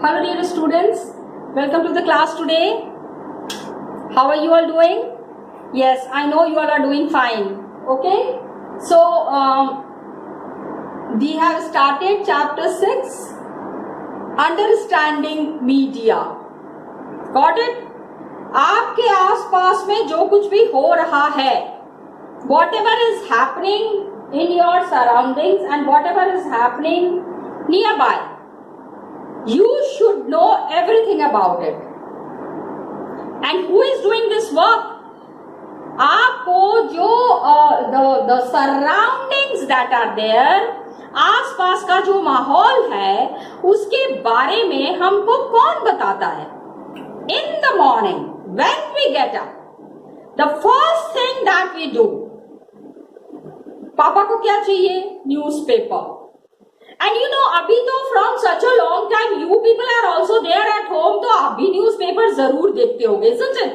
Hello dear students, welcome to the class today. How are you all doing? Yes, I know you all are doing fine. Okay, so we have started chapter 6, Understanding Media. Got it? आपके आसपास में जो कुछ भी हो रहा है, whatever is happening in your surroundings and whatever is happening nearby, you should know everything about it. And who is doing this work? आपको जो the surroundings that are there, आसपास का जो माहौल है उसके बारे में हमको कौन बताता है? In the morning when we get up, the first thing that we do, पापा को क्या चाहिए? न्यूज़पेपर. And you know, अभी तो from such a long time, you people are also there at home, तो आप भी न्यूज़पेपर जरूर देखते होगे, isn't it?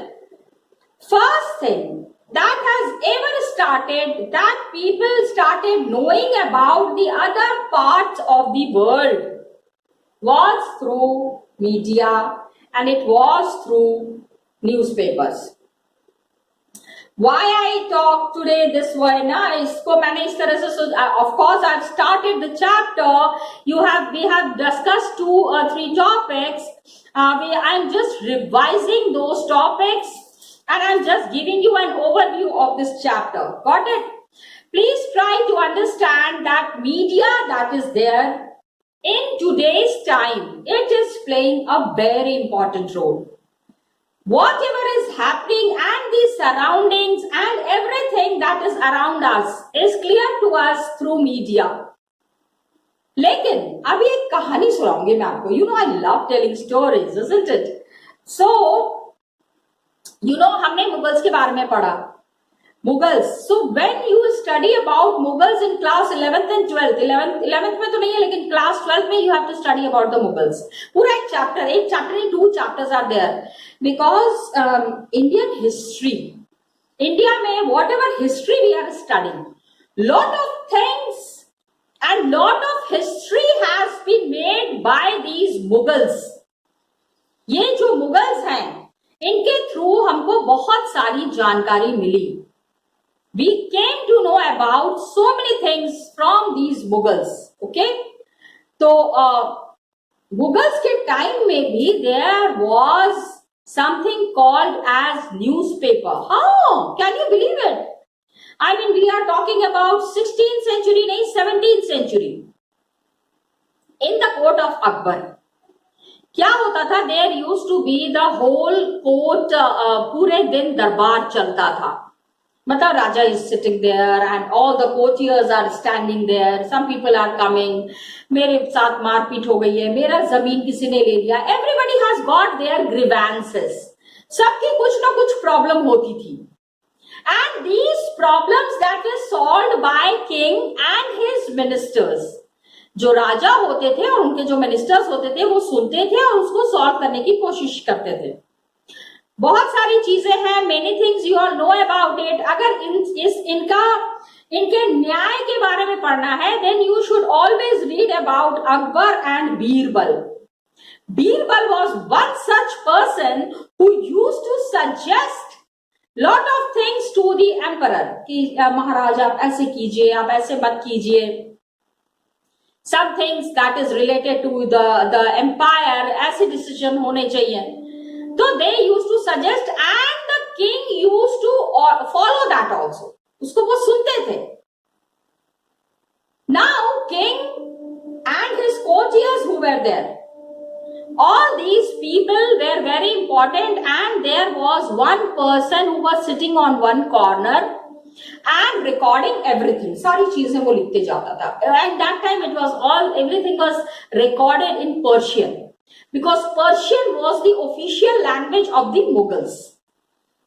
First thing that has ever started, that people started knowing about the other parts of the world was through media, and it was through newspapers. Why I talk today this way ना, इसको मैंने इस तरह से of course I've started the chapter. We have discussed 2 or 3 topics. I'm just revising those topics and I'm just giving you an overview of this chapter. Got it? Please try to understand that media that is there in today's time, it is playing a very important role. Whatever is happening and the surroundings and everything that is around us is clear to us through media. लेकिन अभी एक कहानी सुनाऊंगी मैं आपको. You know, I love telling stories, isn't it? So, you know, हमने Mughals के बारे में पढ़ा. Mughals. So when you study about Mughals in class 11th and 12th, 11th में तो नहीं है, लेकिन class 12th में you have to study about the Mughals. पूरा एक chapter नहीं, 2 chapters are there. Because Indian history, India में whatever history we are studying, lot of things and lot of history has been made by these Mughals. ये जो Mughals हैं, इनके through हमको बहुत सारी जानकारी मिली. We came to know about so many things from these Mughals. Okay, तो Mughals के time में भी there was something called as newspaper. How can you believe it? I mean, we are talking about 16th century, नहीं 17th century. In the court of Akbar, क्या होता था? There used to be the whole court, पूरे दिन दरबार चलता था. मतलब राजा is sitting there and all the courtiers are standing there. Some people are coming. मेरे साथ मारपीट हो गई है, मेरा जमीन किसी ने ले लिया. Everybody has got their grievances. सबकी कुछ ना कुछ प्रॉब्लम होती थी. And these problems that were solved by king and his ministers. जो राजा होते थे और उनके जो मिनिस्टर्स होते थे वो सुनते थे और उसको सॉल्व करने की कोशिश करते थे. बहुत सारी चीजें हैं, many things you all know about it. अगर इनके न्याय के बारे में पढ़ना है, then you should always read about Akbar and Birbal. Birbal was one such person who used to suggest lot of things to the emperor कि महाराज आप ऐसे कीजिए, आप ऐसे मत कीजिए. Some things that is related to the empire, ऐसे डिसीजन होने चाहिए. So they used to suggest and the king used to follow that also. उसको वो सुनते थे. Now king and his courtiers who were there, all these people were very important and there was one person who was sitting on one corner and recording everything. सारी चीजें वो लिखते जाता था. At that time it was everything was recorded in Persian. Because Persian was the official language of the Mughals.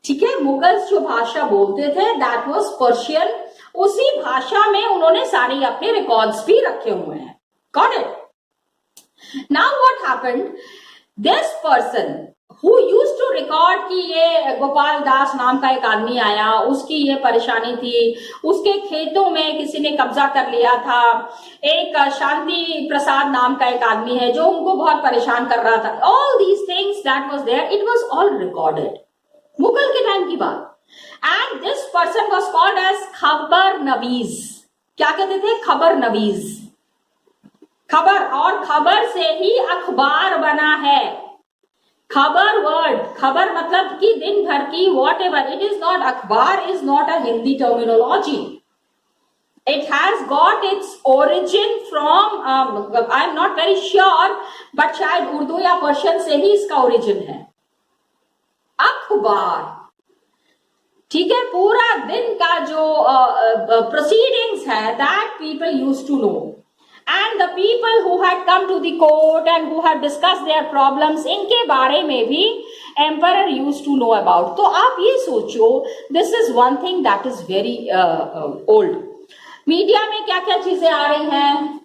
ठीक है, Mughals जो भाषा बोलते थे that was Persian. उसी भाषा में उन्होंने सारे अपने रिकॉर्ड्स भी रखे हुए हैं. Got it? Now what happened? This person who used to record कि ये गोपाल दास नाम का एक आदमी आया, उसकी ये परेशानी थी, उसके खेतों में किसी ने कब्जा कर लिया था, एक शांति प्रसाद नाम का एक आदमी है जो उनको बहुत परेशान कर रहा था. All these things that was there, it was all recorded. Mughal के टाइम की बात. And this person was called as खबर नवीज. क्या कहते थे? खबर नवीज. खबर, और खबर से ही अखबार बना है. खबर वर्ड, खबर मतलब कि दिन भर की, whatever. It is not, अखबार is not a Hindi terminology. It has got its origin from, I am not very sure, but शायद उर्दू या पर्शियन से ही इसका ओरिजिन है. अखबार, ठीक है, पूरा दिन का जो प्रोसीडिंग्स है, that people used to know. And the people who had come to the court and who had discussed their problems, इनके बारे में भी emperor used to know about. तो आप ये सोचो, this is one thing that is very old. Media में क्या क्या चीजें आ रही हैं,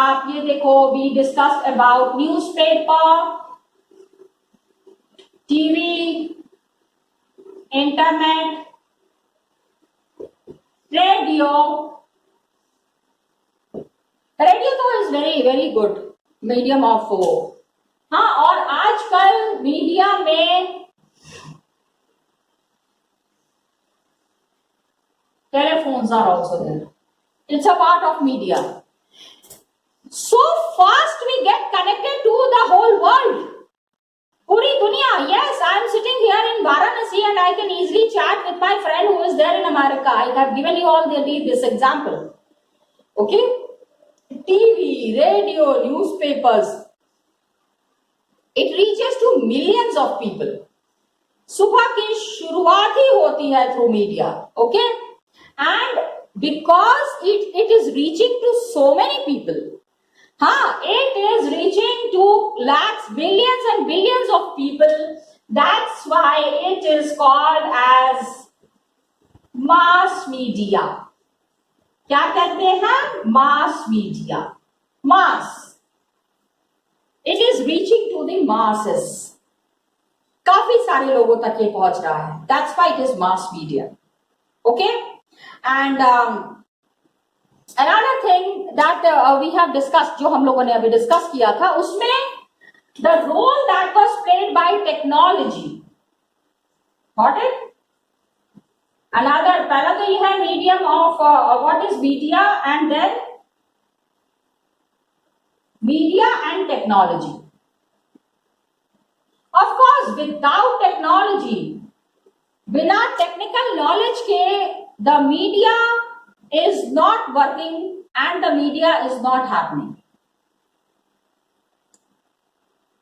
आप ये देखो. we discussed about newspaper, TV, internet, radio. Radio तो is very very good medium of वो. हाँ, और आजकल मीडिया में telephones are also there. It's a part of media. So fast we get connected to the whole world. पूरी दुनिया. Yes, I am sitting here in Varanasi and I can easily chat with my friend who is there in America. I have given you all this example. Okay? TV, radio, newspapers. It reaches to millions of people. सुबह की शुरुआत ही होती है through media. Okay? And because it is reaching to so many people. It is reaching to lakhs, billions and billions of people. That's why it is called as mass media. क्या कहते हैं? Mass media. Mass. It is reaching to the masses. काफी सारे लोगों तक ये पहुंच रहा है. That's why it is mass media. Okay? And another thing that we have discussed, जो हम लोगों ने अभी डिस्कस किया था, उसमें the role that was played by technology. Got it? Another, पहला तो ये है medium of what is media, and then media and technology. Of course, without technology, बिना टेक्निकल नॉलेज के, the media is not working and the media is not happening.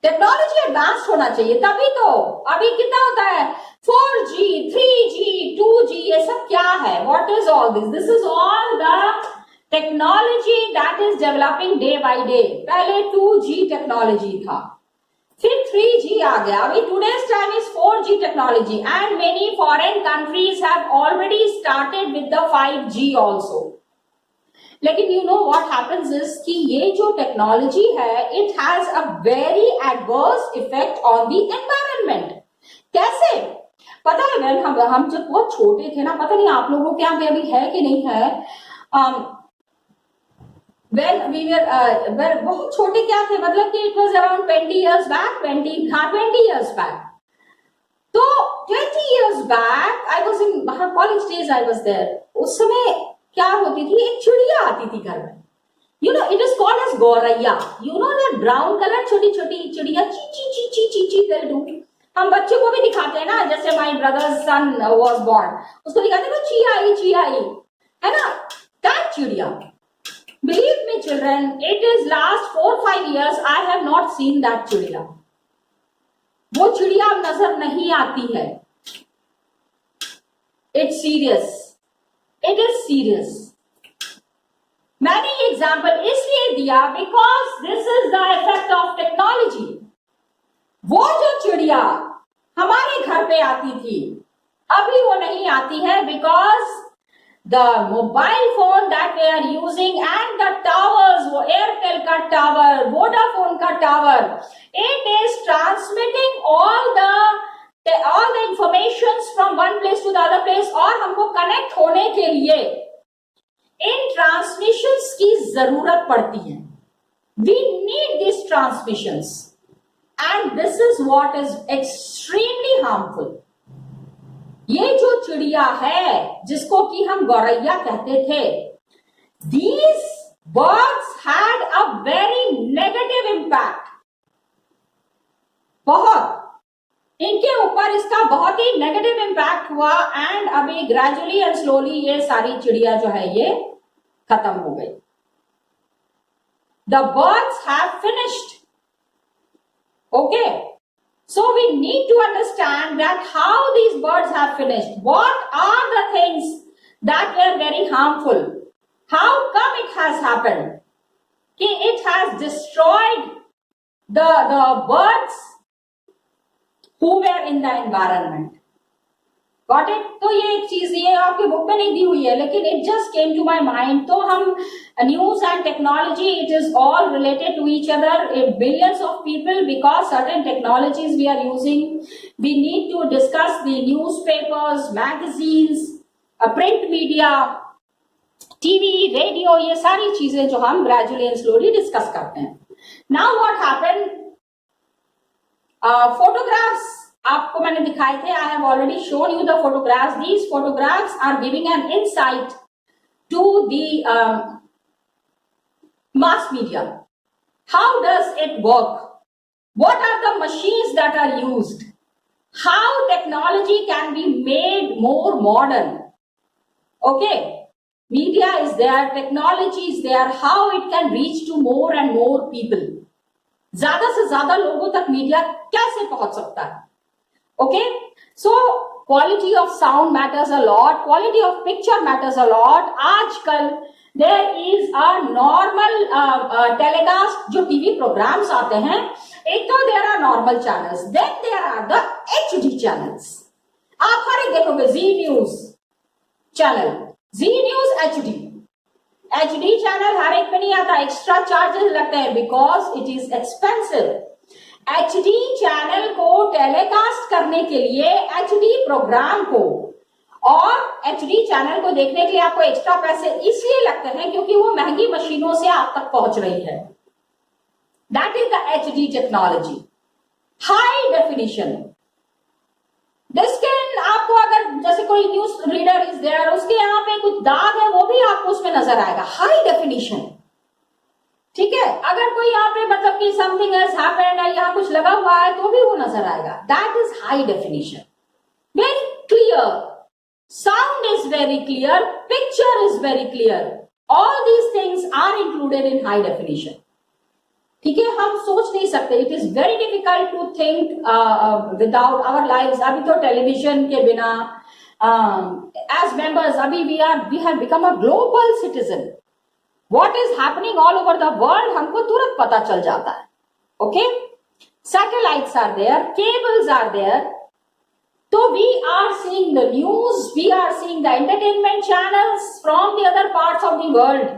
Technology advance होना चाहिए तभी तो. अभी कितना होता है? 4G, 3G, 2G, ये सब क्या है? What is all this? This is all the technology that is developing day by day. पहले 2G टेक्नोलॉजी था, फिर 3G आ गया. अभी today's time is 4G technology and many foreign countries have already started with the 5G also. लेकिन you know what happens is कि ये जो technology है, it has a very adverse effect on the environment. कैसे? पता है, when हम जब बहुत छोटे थे ना, पता नहीं आप लोगों के यहाँ पे अभी है कि नहीं है, when we were बहुत छोटे क्या थे, मतलब कि it was around 20 years back, 20 years back. तो 20 years back I was in college days, I was there. उस समय क्या होती थी, एक चिड़िया आती थी घर में. You know, it is called as गौरैया. You know that brown color छोटी छोटी चिड़िया, ची ची ची ची ची ची they do. हम बच्चे को भी दिखाते हैं ना, जैसे my brother's son was born, उसको दिखाते हैं चिया आई, है ना, that चिड़िया. Believe me children, it is last 4-5 years I have not seen that चिड़िया. वो चिड़िया अब नजर नहीं आती है. It's serious. It is serious. मैंने ये एग्जाम्पल इसलिए दिया because this is the effect of technology. वो जो चिड़िया हमारे घर पे आती थी, अभी वो नहीं आती है because the mobile phone that we are using and the towers, वो Airtel का टावर, Vodafone का tower, it is transmitting all the all the information from one place to the other place, और हमको कनेक्ट होने के लिए इन transmissions की जरूरत पड़ती है. We need this transmissions and this is what is extremely harmful. ये जो चिड़िया है जिसको कि हम गौरैया कहते थे, these birds had a very negative impact. बहुत इनके ऊपर इसका बहुत ही नेगेटिव इम्पैक्ट हुआ एंड अभी ग्रेजुअली एंड स्लोली ये सारी चिड़िया जो है ये खत्म हो गई. The birds have finished. Okay, so we need to understand that how these birds have finished. What are the things that were very harmful? How come it has happened? It has destroyed the birds who were in the environment. Got it? तो ये एक चीज ये आपकी book में नहीं दी हुई है, लेकिन it just came to my mind. तो हम news and technology, it is all related to each other. Billions of people, because certain technologies we are using, we need to discuss the newspapers, magazines, print media, TV, radio, ये सारी चीजें जो हम gradually and slowly discuss करते हैं. Now what happened, photographs आपको मैंने दिखाए थे. I have already shown you the photographs. These photographs are giving an insight to the mass media. How does it work? What are the machines that are used? How technology can be made more modern? Okay, media is there, technology is there, how it can reach to more and more people. ज्यादा से ज्यादा लोगों तक media कैसे पहुंच सकता है? Okay, so quality of sound matters a lot, quality of picture matters a lot. आजकल there is a normal telecast जो टीवी प्रोग्राम्स आते हैं. एक तो there are normal channels, then there are the HD channels. आप हर एक देखोगे जी news channel, जी news HD. HD channel हर एक पे नहीं आता, एक्स्ट्रा चार्जेस लगते हैं because it is expensive. HD channel को टेलीकास्ट करने के लिए, HD प्रोग्राम को और HD चैनल को देखने के लिए आपको एक्स्ट्रा पैसे इसलिए लगते हैं क्योंकि वो महंगी मशीनों से आप तक पहुंच रही है. That is the HD technology. High definition. डिस्किन आपको अगर जैसे कोई न्यूज रीडर इज देयर, उसके यहाँ पे कुछ दाग है वो भी आपको उसमें नजर आएगा. High definition. ठीक है, अगर कोई यहाँ पे मतलब कि समथिंग हैज हैपेंड है, यहाँ कुछ लगा हुआ है तो भी वो नजर आएगा. That is high definition. Very clear. Sound is very clear, picture is very clear. All these things are included in high definition. ठीक है, हम सोच नहीं सकते. It is very difficult to think without our lives. अभी तो television के बिना as members अभी we have become a global citizen. What is happening all over the world हमको तुरंत पता चल जाता है. Okay, satellites are there, cables are there. So we are seeing the news, we are seeing the entertainment channels from the other parts of the world.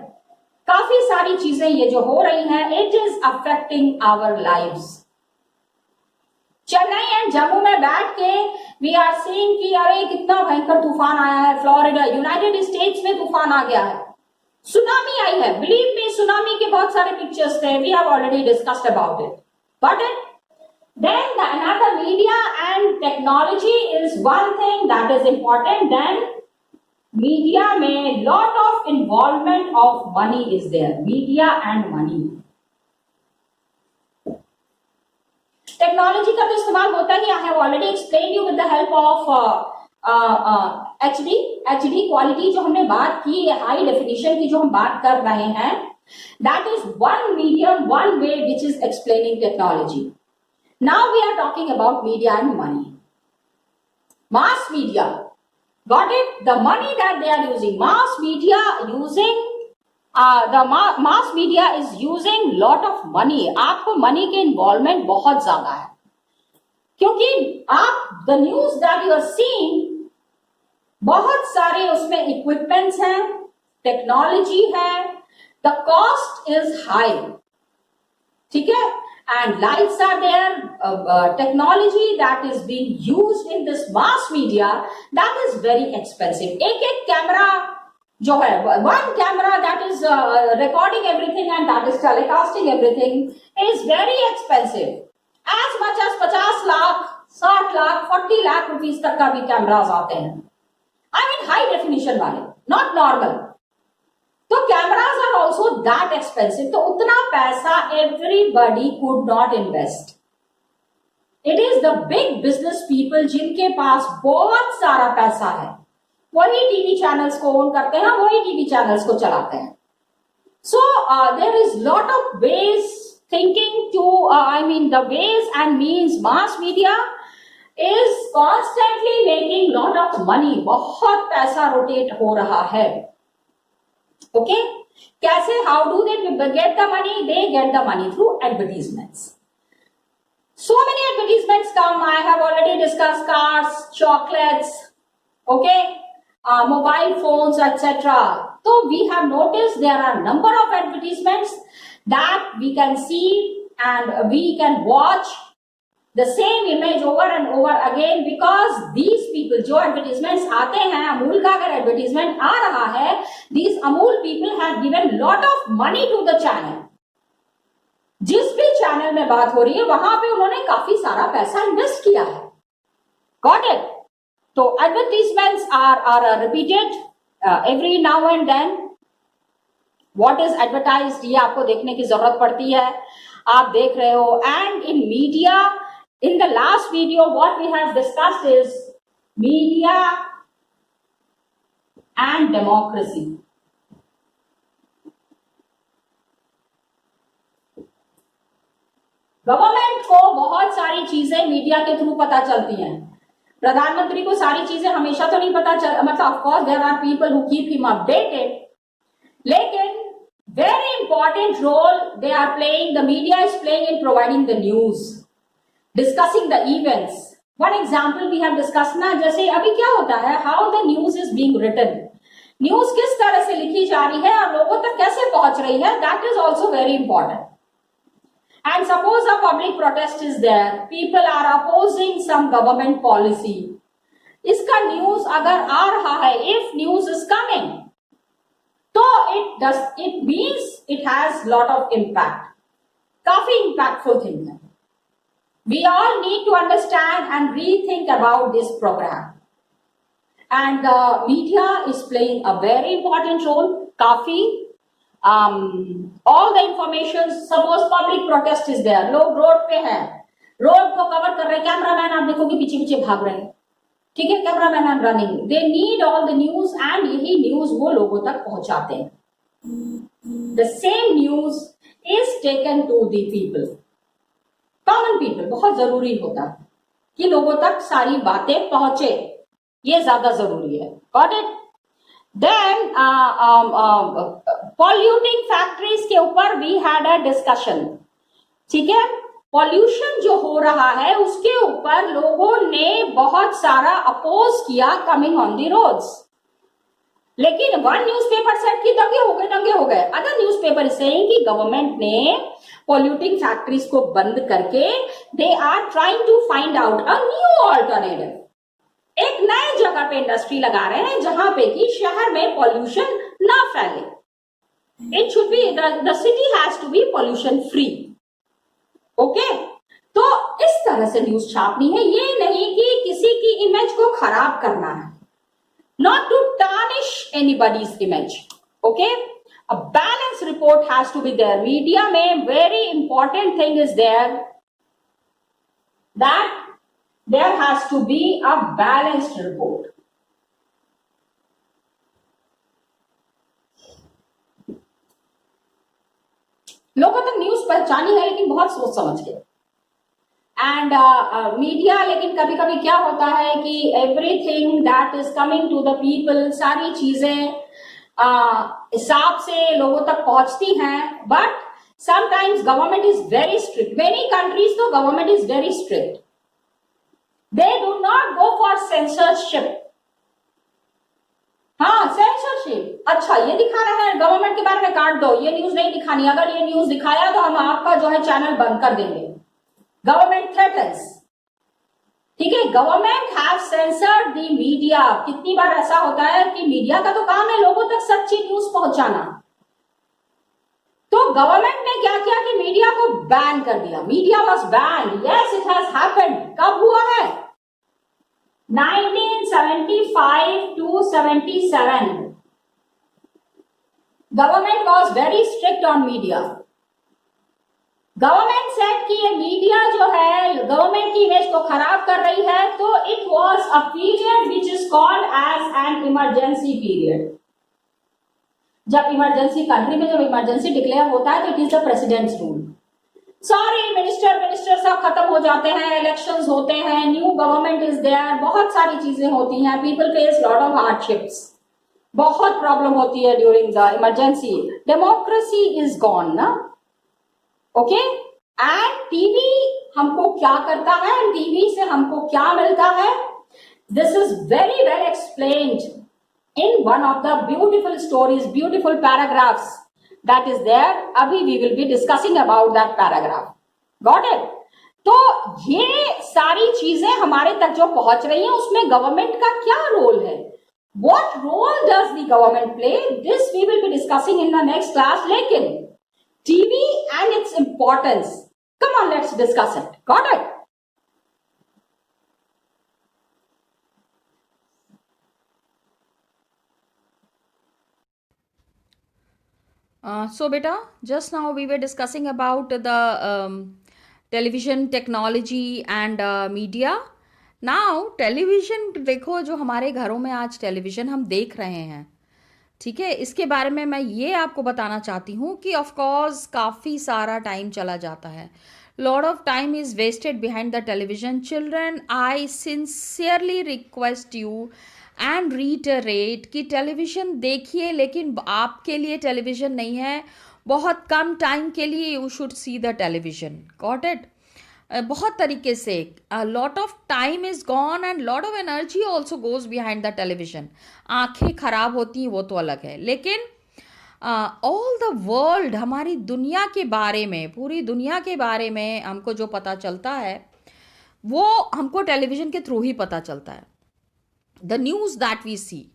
काफी सारी चीजें ये जो हो रही हैं, it is affecting our lives. Chennai and Jammu में बैठ के we are seeing कि अरे कितना भयंकर तूफान आया है. फ्लोरिडा, यूनाइटेड स्टेट्स में तूफान आ गया है. सुनामी आई है. बिलीव मी, सुनामी के बहुत सारे पिक्चर्स थे. We have already discussed about it. But then another media and technology is one thing that is important. Then media में lot of involvement of money is there. Media and money. Technology का तो इस्तेमाल होता ही. I have already explained you with the help of HD quality जो हमने बात की, high definition की जो हम बात कर रहे हैं. That is one medium, one way which is explaining technology. Now we are talking about media and money. Mass media. Got it? The money that they are using. Mass media using, mass media is using lot of money. आपको money के involvement बहुत ज्यादा है. क्योंकि आप the news that you are seeing, बहुत सारे उसमें equipments हैं, technology है, the cost is high. ठीक है? and lights are there, technology that is being used in this mass media, that is very expensive. एक कैमरा जो है, one camera that is recording everything and that is telecasting everything is very expensive. As much as 50 lakh, 60 lakh, 40 lakh rupees तक का भी cameras आते हैं. I mean high definition वाले, not normal. तो cameras are also that expensive. तो उतना पैसा everybody could not invest. It is the big business people जिनके पास बहुत सारा पैसा है, वही टीवी चैनल्स को ओन करते हैं, वही टीवी चैनल्स को चलाते हैं. So there is lot of ways thinking to, I mean the ways and means mass media is constantly making lot of money. बहुत पैसा रोटेट हो रहा है. Okay, कैसे? How do they get the money? They get the money through advertisements. So many advertisements come. I have already discussed cars, chocolates, okay, mobile phones, etc. So we have noticed there are a number of advertisements that we can see and we can watch the same image over and over again, because these people, जो advertisements आते हैं, अमूल का अगर advertisement आ रहा है, these Amul people have given lot of money to the channel. जिस भी channel में बात हो रही है वहां पे उन्होंने काफी सारा पैसा इन्वेस्ट किया है. Got it? तो advertisements are repeated every now and then. What is advertised, ये आपको देखने की जरूरत पड़ती है. आप देख रहे हो. And in media, in the last video, what we have discussed is media and democracy. Government को बहुत सारी चीजें मीडिया के थ्रू पता चलती हैं. प्रधानमंत्री को सारी चीजें हमेशा तो नहीं पता चल, मतलब of course there are people who keep him updated, लेकिन very important role they are playing, the media is playing in providing the news, discussing the events. One example we have discussed ना, जैसे अभी क्या होता है, how the news is being written, news किस तरह से लिखी जा रही है और लोगों तक कैसे पहुंच रही है, that is also very important. And suppose a public protest is there, people are opposing some government policy, इसका न्यूज अगर आ रहा है, if news is coming, तो it means it has lot of impact. काफी impactful thing है. We all need to understand and rethink about this program. And the media is playing a very important role. काफी all the information, suppose public protest is there, लोग road पे हैं, road को cover कर रहे हैं, cameraman आप देखोगे पीछे पीछे भाग रहे हैं, ठीक है, cameraman are running, they need all the news and यही न्यूज वो लोगों तक पहुंचाते हैं. The same news is taken to the people, common people. बहुत जरूरी होता है कि लोगों तक सारी बातें पहुंचे, ये ज्यादा जरूरी है. Got it? Then polluting factories के ऊपर वी हैड अ डिस्कशन. ठीक है, पॉल्यूशन जो हो रहा है उसके ऊपर लोगों ने बहुत सारा अपोज किया कमिंग ऑन द रोड्स, लेकिन वन न्यूज़पेपर सेड कि दंगे हो गए. अदर न्यूज़पेपर सेइंग कि गवर्नमेंट ने पॉल्यूटिंग फैक्ट्रीज को बंद करके they are trying to find out a new alternative. एक नए जगह पे इंडस्ट्री लगा रहे हैं जहां पे कि शहर में पॉल्यूशन ना फैले. It should be, the city has to be pollution free. Okay, तो इस तरह से न्यूज छापनी है, ये नहीं कि किसी की इमेज को खराब करना है, not to tarnish anybody's image. Okay, a balance report has to be there. Media में very important thing is there that there has to be a balanced report. लोगों तक न्यूज पहुंचानी है लेकिन बहुत सोच समझ के. एंड मीडिया, लेकिन कभी कभी क्या होता है कि everything that is coming to the people, सारी चीजें हिसाब से लोगों तक पहुंचती हैं, but sometimes government is very strict. Many countries तो government is very strict. They do not go for censorship. हाँ, सेंसरशिप. अच्छा, ये दिखा रहा है गवर्नमेंट के बारे में, काट दो, ये न्यूज नहीं दिखानी, अगर ये न्यूज दिखाया तो हम आपका जो है चैनल बंद कर देंगे. गवर्नमेंट थ्रेटन्स, ठीक है, government have censored the media. कितनी बार ऐसा होता है कि मीडिया का तो काम है लोगों तक सच्ची न्यूज पहुंचाना, तो गवर्नमेंट ने क्या किया कि मीडिया को बैन कर दिया। Media was ban, yes it has happened. कब हुआ है? 1975 to 77 government was very strict on media. Government said कि ये मीडिया जो है गवर्नमेंट की इमेज को खराब कर रही है, तो it was a period which is called as an emergency period. जब इमरजेंसी कंट्री में जब इमरजेंसी डिक्लेयर होता है तो it is the president's rule. Sorry minister सब खत्म हो जाते हैं, इलेक्शंस होते हैं, न्यू गवर्नमेंट इज देयर, बहुत सारी चीजें होती हैं, people face lot of hardships, बहुत प्रॉब्लम होती है during the emergency. Democracy is gone ना, ओके। एंड टीवी हमको क्या करता है, टीवी से हमको क्या मिलता है? This is very well explained in one of the beautiful stories, beautiful paragraphs that is there. Abhi we will be discussing about that paragraph. Got it? तो ये सारी चीजें हमारे तक जो पहुंच रही हैं उसमें गवर्नमेंट का क्या रोल है? What role does the government play? This we will be discussing in the next class. लेकिन TV and its importance, come on, let's discuss it. Got it? So beta, just now we were discussing about the television technology and media. Now television देखो, जो हमारे घरों में आज television हम देख रहे हैं, ठीक है, इसके बारे में मैं ये आपको बताना चाहती हूँ कि ऑफ कोर्स काफ़ी सारा टाइम चला जाता है, lot of time is wasted behind the television. Children, I sincerely request you and reiterate कि टेलीविज़न देखिए, लेकिन आपके लिए टेलीविज़न नहीं है, बहुत कम टाइम के लिए you should see the television. Got it? बहुत तरीके से lot of time is gone and lot of energy also goes behind the television. आँखें खराब होती हैं वो तो अलग है, लेकिन ऑल द वर्ल्ड, हमारी दुनिया के बारे में, पूरी दुनिया के बारे में हमको जो पता चलता है वो हमको टेलीविज़न के थ्रू ही पता चलता है। द न्यूज़ दैट वी सी,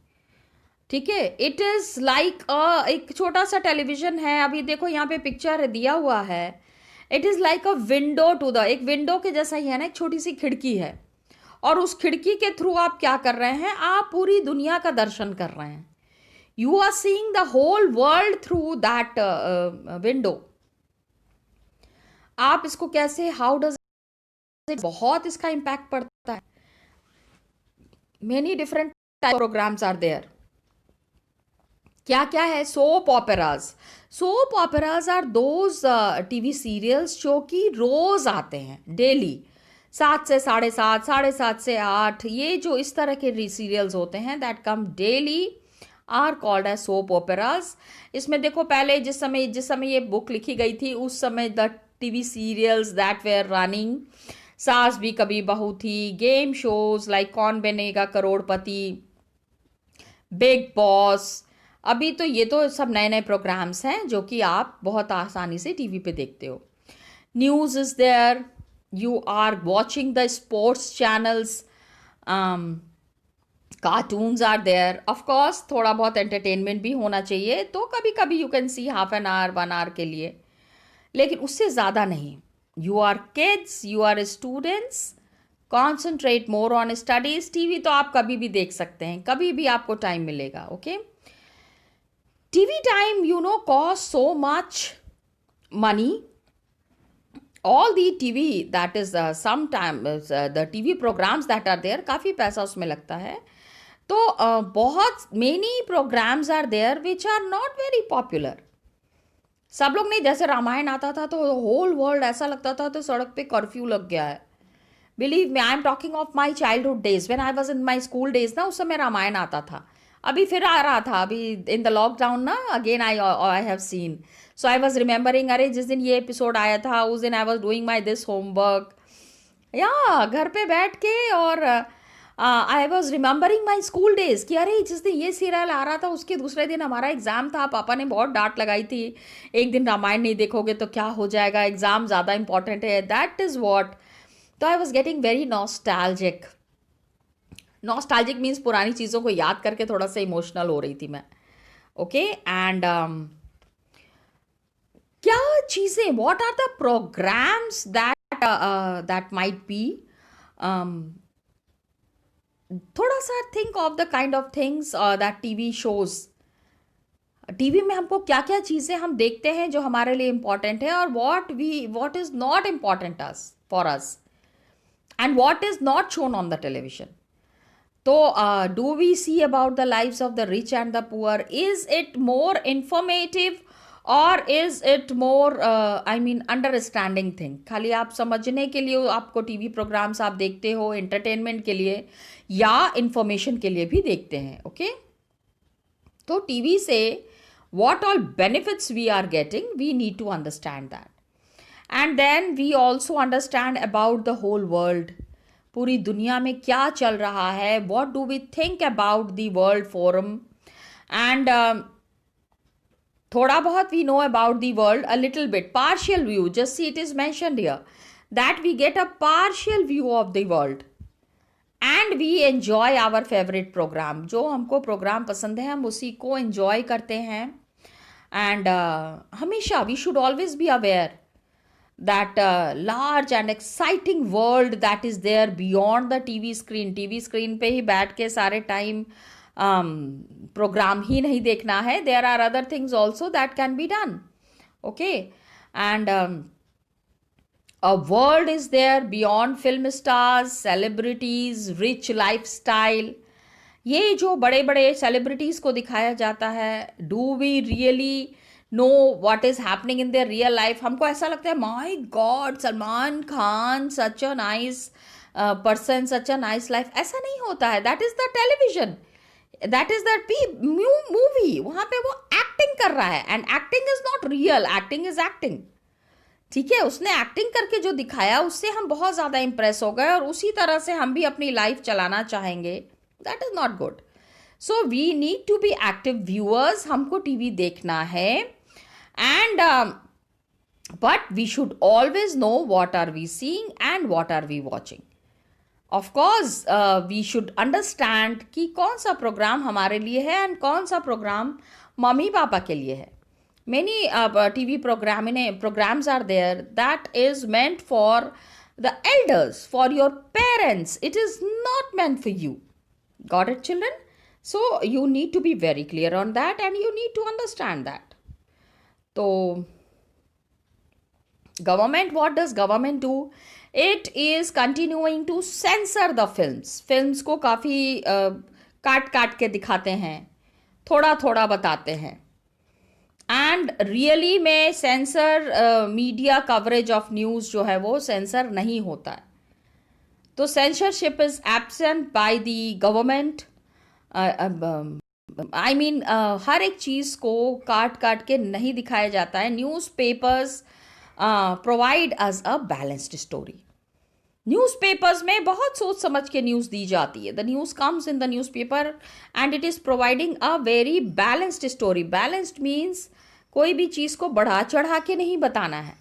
ठीक है, इट इज़ लाइक एक छोटा सा टेलीविज़न है। अभी देखो यहाँ पे पिक्चर दिया हुआ है, it is like a window to the, एक विंडो के जैसा ही है ना, एक छोटी सी खिड़की है, और उस खिड़की के थ्रू आप क्या कर रहे हैं? आप पूरी दुनिया का दर्शन कर रहे हैं। You are seeing the whole world through that window. आप इसको कैसे, हाउ डज इट, बहुत इसका इम्पैक्ट पड़ता है। Many different programmes are there. क्या क्या है? Soap operas. Soap operas are those TV serials जो कि रोज आते हैं, डेली 7 से 7:30, 7:30 से 8, ये जो इस तरह के सीरियल्स होते हैं that come daily are called as soap operas. इसमें देखो, पहले जिस समय ये बुक लिखी गई थी उस समय the TV serials that were running, सास भी कभी बहू थी, गेम शोज लाइक कौन बनेगा करोड़पति, बिग बॉस। अभी तो ये तो सब नए नए प्रोग्राम्स हैं जो कि आप बहुत आसानी से टीवी पे देखते हो। News is there, you are watching the sports channels, cartoons are there. Of course थोड़ा बहुत एंटरटेनमेंट भी होना चाहिए, तो कभी कभी you can see half an hour 1 hour के लिए, लेकिन उससे ज़्यादा नहीं। You are kids, you are students, concentrate more on studies. TV तो आप कभी भी देख सकते हैं, कभी भी आपको टाइम मिलेगा, okay. TV time, you know, costs so much money. All the TV that is sometimes the TV programs that are there, काफ़ी पैसा उसमें लगता है। तो बहुत many programs are there which are not very popular. सब लोग नहीं, जैसे रामायण आता था तो होल वर्ल्ड ऐसा लगता था तो सड़क पे कर्फ्यू लग गया है। Believe me, I am talking of my childhood days, when I was in my school days ना, उस समय रामायण आता था। अभी फिर आ रहा था, अभी इन द लॉकडाउन ना, again I have seen. So I was remembering, अरे जिस दिन ये एपिसोड आया था उस दिन I was doing my this homework, या घर पे बैठ के, और I was remembering my school days कि अरे जिस दिन ये सीरियल आ रहा था उसके दूसरे दिन हमारा एग्जाम था, पापा ने बहुत डांट लगाई थी, एक दिन रामायण नहीं देखोगे तो क्या हो जाएगा, एग्जाम ज़्यादा इंपॉर्टेंट है, दैट इज़ वॉट. तो I was getting very nostalgic. Nostalgic means पुरानी चीज़ों को याद करके थोड़ा सा इमोशनल हो रही थी मैं. ओके एंड क्या चीज़ें, what are the programmes that might be, थोड़ा सा think of the kind of things that TV shows. TV में हमको क्या क्या चीज़ें हम देखते हैं जो हमारे लिए इम्पॉर्टेंट है, और what is not important us for us, and what is not shown on the television. तो do we see about the lives of the rich and the poor? Is it more informative or is it more I mean understanding thing? खाली आप समझने के लिए आपको TV programmes आप देखते हो, एंटरटेनमेंट के लिए या इंफॉर्मेशन के लिए भी देखते हैं. ओके तो टीवी से what all benefits we are getting, we need to understand that. And then we also understand about the whole world. पूरी दुनिया में क्या चल रहा है, what do we think about the world forum, and थोड़ा बहुत we know about the world, a little bit, partial view, just see it is mentioned here, that we get a partial view of the world. And we enjoy our favourite programme. जो हमको programme पसंद है हम उसी को enjoy करते हैं. And हमेशा we should always be aware that large and exciting world that is there beyond the TV screen. TV screen पे ही बैठ के सारे टाइम प्रोग्राम ही नहीं देखना है. There are other things also that can be done. Okay and a world is there beyond film stars, celebrities, rich lifestyle. ये जो बड़े बड़े सेलिब्रिटीज़ को दिखाया जाता है, do we really know what is happening in their real life? हमको ऐसा लगता है my god Salman Khan such a nice person, such a nice life. ऐसा नहीं होता है. That is the television, that is that movie. वहाँ पे वो एक्टिंग कर रहा है, and acting is not real, acting is acting. ठीक है, उसने एक्टिंग करके जो दिखाया उससे हम बहुत ज़्यादा इंप्रेस हो गए और उसी तरह से हम भी अपनी लाइफ चलाना चाहेंगे. That is not good. So we need to be active viewers. हमको टीवी देखना है, and but we should always know what are we seeing and what are we watching. Of course we should understand कि कौन सा programme हमारे लिए है and कौन सा प्रोग्राम मम्मी पापा के लिए है. Many TV programs are there that is meant for the elders, for your parents. It is not meant for you. Got it, children? So you need to be very clear on that, and you need to understand that. So government, what does government do? It is continuing to censor the films. Films को काफ़ी काट काट के दिखाते हैं, थोड़ा थोड़ा बताते हैं. एंड रियली में censor media coverage of news जो है वो सेंसर नहीं होता है. तो censorship is absent by the government. I mean हर एक चीज़ को काट काट के नहीं दिखाया जाता है. Newspapers provide us a balanced story. Newspapers में बहुत सोच समझ के न्यूज़ दी जाती है. The news comes in the newspaper and it is providing a very balanced story. Balanced means कोई भी चीज़ को बढ़ा चढ़ा के नहीं बताना है.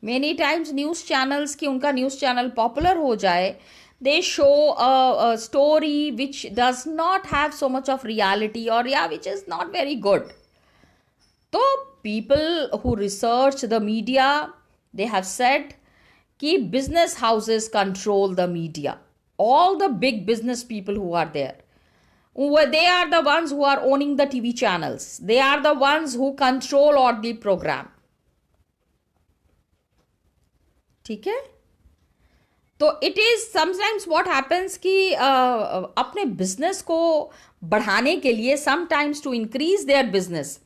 मेनी टाइम्स न्यूज़ चैनल्स की उनका न्यूज़ चैनल पॉपुलर हो जाए, they show a story which does not have so much of reality or या which is not very good. तो people who research the media they have said कि business houses control the media. All the big business people who are there, they are the ones who are owning the TV channels. They are the ones who control all the program. ठीक है. तो it is sometimes what happens कि अपने business को बढ़ाने के लिए sometimes to increase their business,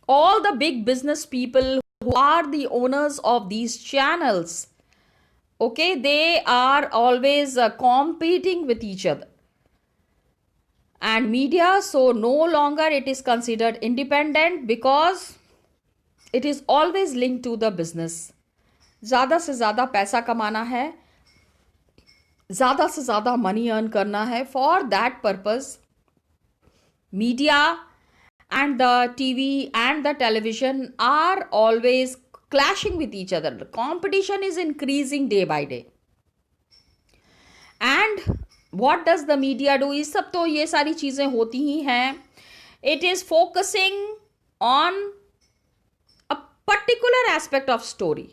all the big business people who are the owners of these channels, okay, they are always competing with each other. And media, so no longer it is considered independent because it is always linked to the business. ज़्यादा से ज़्यादा पैसा कमाना है ज़्यादा से ज़्यादा money earn करना है. For that purpose media and the TV and the television are always clashing with each other. The competition is increasing day by day. And what does the media do? इस सब तो ये सारी चीज़ें होती ही हैं. It is focusing on a particular aspect of story.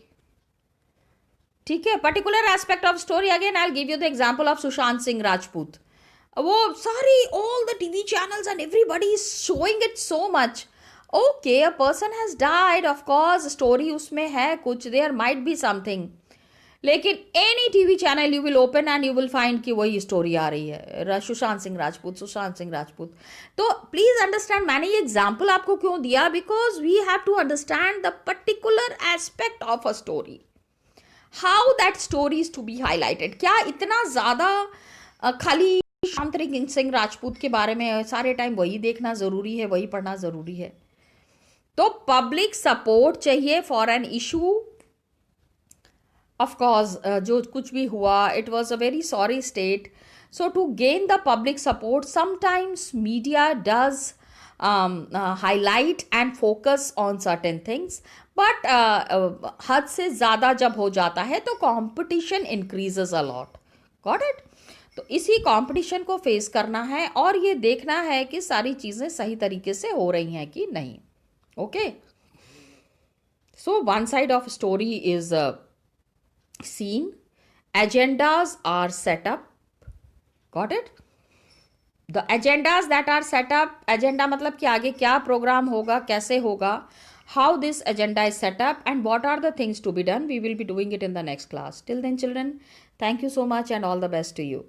ठीक है, particular aspect of story. Again I give you the example of Sushant Singh Rajput. वो सारी all the TV channels and everybody is showing it so much. Okay, a person has died, of course story उसमें है कुछ, there might be something, लेकिन any TV channel you will open and you will find कि वही story आ रही है, सुशांत सिंह राजपूत, सुशांत सिंह राजपूत. तो please understand, मैंने ये एग्जाम्पल आपको क्यों दिया, because we have to understand the particular aspect of a story, how that story is to be highlighted. क्या इतना ज़्यादा खाली सुशांत सिंह राजपूत के बारे में सारे टाइम वही देखना ज़रूरी है, वही पढ़ना ज़रूरी है? तो पब्लिक सपोर्ट चाहिए for an issue. Of course जो कुछ भी हुआ, it was a very sorry state. So to gain the public support sometimes media does highlight and focus on certain things, but हद से ज़्यादा जब हो जाता है तो competition increases a lot. Got it? तो इसी कंपटीशन को फेस करना है और ये देखना है कि सारी चीज़ें सही तरीके से हो रही हैं कि नहीं. Okay, so one side of story is seen, agendas are set up. Got it? The agendas that are set up, agenda मतलब कि आगे क्या प्रोग्राम होगा, कैसे होगा, how this agenda is set up and what are the things to be done. We will be doing it in the next class. Till then children, thank you so much and all the best to you.